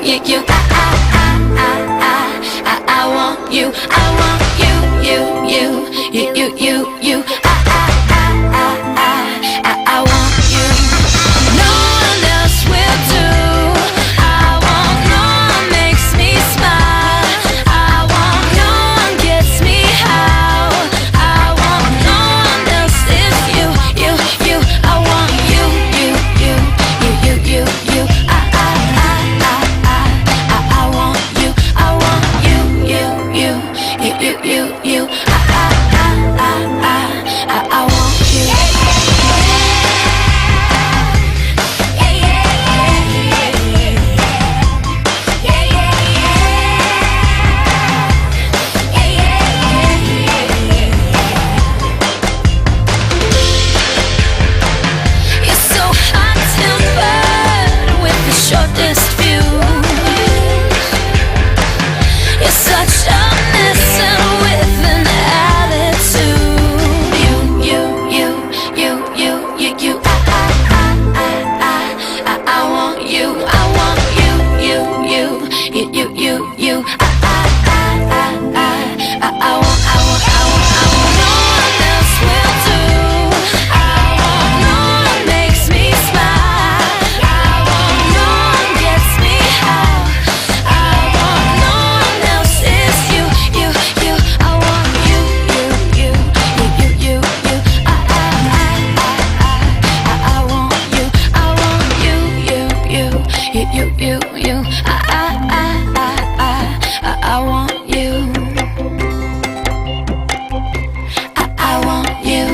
you. I want you. I want you. I want you. No one else will do. I want no one makes me smile. I want no one gets me how. I want no one else is you. I want you. I want you. I want you. I want you. I want you. I want you.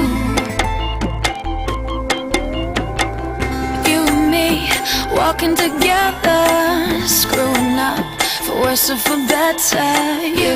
You and me walking together, screwing up for worse or for better. You.